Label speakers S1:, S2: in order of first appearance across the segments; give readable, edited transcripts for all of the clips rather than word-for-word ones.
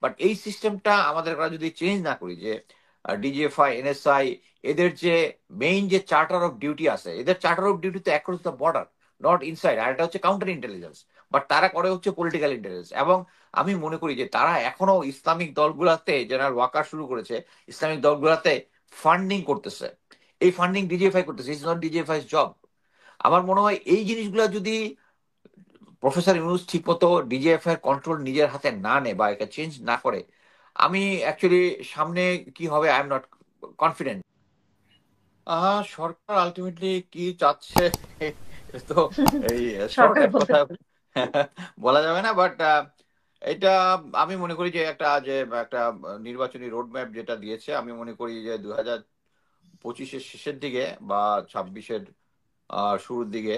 S1: But এই সিস্টেমটা আমাদের যদি চেঞ্জ না করি, যে ডিজিএফআই, এনএসআই, এদের যে মেইন যে চার্টার অফ ডিউটি আছে, এদের চার্টার অফ ডিউটি তো across the border, not inside. আর এটা হচ্ছে কাউন্টার ইন্টেলিজেন্স, বাট তারা করে হচ্ছে পলিটিক্যাল ইন্টেলিজেন্স। এবং আমি মনে করি যে তারা এখনো ইসলামিক দলগুলাতে, যারা ওয়াকার শুরু করেছে, ইসলামিক দলগুলাতে ফান্ডিং করতেছে। এই ফান্ডিং ডিজিএফআই করতেছে, ইটস নট ডিজিএফআই জব। আমার মনে হয় এই জিনিসগুলো যদি প্রফেসর ইউনুস ঠিক মতো ডিজিএফআই এর কন্ট্রোল নিজের হাতে না নেয় বা এটা চেঞ্জ না করে, আমি অ্যাকচুয়ালি সামনে কি হবে I am not confident. Sarkar ultimately কি চাচ্ছে এটা তো এই
S2: সরকার
S1: শর্টকাট
S2: বলতে।
S1: কথা বলা যাবে না, বাট এটা আমি মনে করি যে একটা নির্বাচনী রোড ম্যাপ যেটা দিয়েছে, আমি মনে করি যে 2025-এর শেষের দিকে বা 26-এর শুরুর দিকে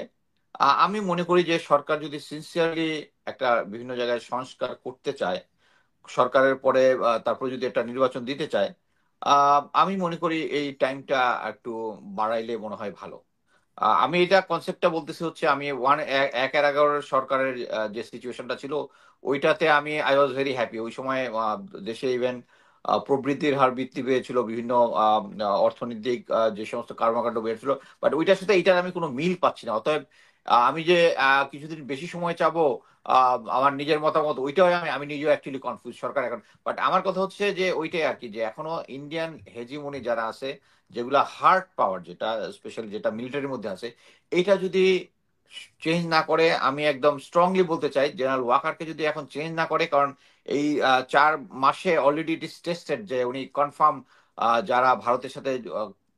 S1: আমি মনে করি যে সরকার যদি সিনসিয়ারলি একটা বিভিন্ন জায়গায় সংস্কার করতে চায়, সরকারের পরে তারপরে যদি একটা নির্বাচন দিতে চায়, আমি মনে করি এই টাইমটা একটু বাড়াইলে মনে হয় ভালো। আমি এটা কনসেপ্টটা বলতেছি হচ্ছে, আমি 1-11 সরকারের যে সিচুয়েশনটা ছিল, ওইটাতে আই ওয়াজ ভেরি হ্যাপি। ওই সময় দেশে ইভেন প্রবৃদ্ধির হার বৃদ্ধি পেয়েছিল, বিভিন্ন অর্থনৈতিক যে সমস্ত কর্মকাণ্ড বেড়েছিল। বাট ওইটার সাথে এইটার আমি কোনো মিল পাচ্ছি না। অতএব আমি যে কিছুদিন বেশি সময় চাবো, আমার নিজের মতামত ওইটাও আমি আমি নিজেও অ্যাকচুয়ালি কনফিউজ সরকার এখন। বাট আমার কথা হচ্ছে যে ওইটাই আর কি, যে এখনো ইন্ডিয়ান হেজিমনি যারা আছে, যেগুলা হার্ড পাওয়ার, যেটা স্পেশালি যেটা মিলিটারির মধ্যে আছে, এটা যদি চেঞ্জ না করে, আমি একদম স্ট্রংলি বলতে চাই জেনারেল ওয়াকারকে যদি এখন চেঞ্জ না করে, কারণ এই 4 মাসে অলরেডি ইট ইস টেস্টেড যে উনি কনফার্ম যারা ভারতের সাথে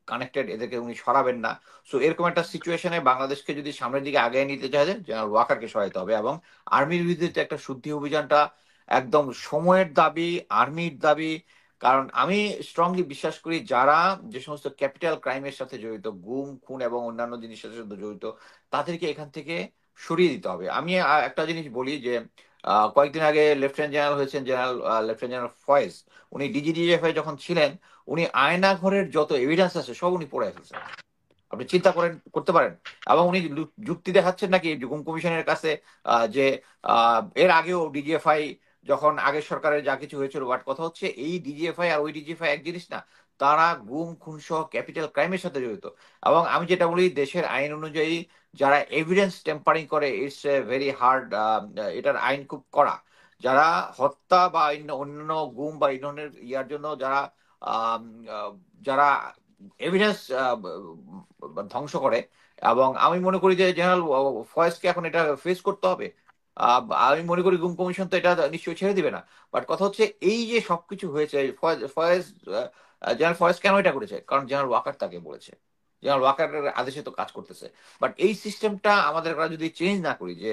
S1: কানেক্টেড এদেরকে উনি সরাবেন না। সো এরকম একটা সিচুয়েশনে বাংলাদেশকে যদি সামনের দিকে আগে নিতে চায়, জেনারেল ওয়াকারকে সহায়তা হবে। এবং আর্মির বিরুদ্ধে একটা শুদ্ধি অভিযানটা একদম সময়ের দাবি, আর্মির দাবি। কারণ আমি স্ট্রংলি বিশ্বাস করি যারা যে সমস্ত ক্যাপিটাল ক্রাইমের সাথে জড়িত, গুম খুন এবং অন্যান্য জিনিসের সাথে জড়িত, তাদেরকে এখান থেকে সরিয়ে দিতে হবে। আমি একটা জিনিস বলি যে কয়েকদিন আগে লেফটেন্যান্ট জেনারেল হয়েছেন, লেফটেন্যান্ট জেনারেল ফয়েজ। উনি ডিজিডিএফআই যখন ছিলেন, উনি আয়না ঘরের যত এভিডেন্স আছে সব উনি পড়ে ফেলছেন। আপনি চিন্তা করতে পারেন। এবং উনি যুক্তি দেখাচ্ছেন নাকি গুম কমিশনের কাছে যে এর আগেও ডিজিএফআই যখন আগের সরকারের যা কিছু হয়েছিল, বাট কথা হচ্ছে এই ডিজিএফআই আর ওই ডিজিএফআই এক জিনিস না। তারা গুম খুন সহ ক্যাপিটাল ক্রাইমের সাথে জড়িত। এবং আমি যেটা বলি, দেশের আইন অনুযায়ী যারা এভিডেন্স টেম্পারিং করে, ইটস এ ভেরি হার্ড, এটার আইন খুব কড়া। যারা হত্যা বা অন্য গুম বা এই ধরনের ইয়ার জন্য যারা আম, আহ, যারা এভিডেন্স ধ্বংস করে, এবং আমি মনে করি যে জেনারেল ফয়েজকে এখন এটা ফেস করতে হবে। আমি মনে করি গুম কমিশন তো এটা নিশ্চয়ই ছেড়ে দিবে না। বাট কথা হচ্ছে এই যে সবকিছু হয়েছে, জেনারেল ফয়েজ কেন এটা করেছে? কারণ জেনারেল ওয়াকার তাকে বলেছে, জেনারেল ওয়াকারের আদেশে তো কাজ করতেছে। বাট এই সিস্টেমটা আমাদের যদি চেঞ্জ না করি, যে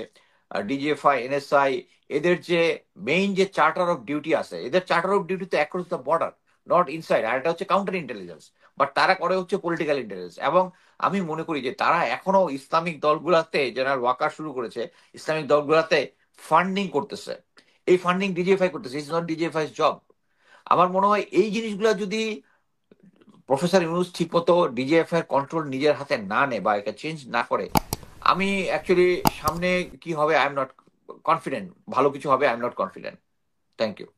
S1: ডিজিএফআই, এনএসআই, এদের যে মেইন যে চার্টার অফ ডিউটি আছে, এদের চার্টার অফ ডিউটি তো across the border, not inside. আর এটা হচ্ছে কাউন্টার ইন্টেলিজেন্স, বাট তারা করে হচ্ছে পলিটিক্যাল ইন্টেলিজেন্স। এবং আমি মনে করি যে তারা এখনো ইসলামিক দলগুলাতে, যারা ওয়াকার শুরু করেছে, ইসলামিক দলগুলাতে ফান্ডিং করতেছে। এই ফান্ডিং ডিজিএফআই করতেছে, ইটস নট ডিজিএফআই জব। আমার মনে হয় এই জিনিসগুলো যদি প্রফেসর ইউনুস ঠিক মতো ডিজিএফআই এর কন্ট্রোল নিজের হাতে না নেয় বা এটা চেঞ্জ না করে, আমি অ্যাকচুয়ালি সামনে কি হবে আই এম নট কনফিডেন্ট। ভালো কিছু হবে I am not confident. Thank you.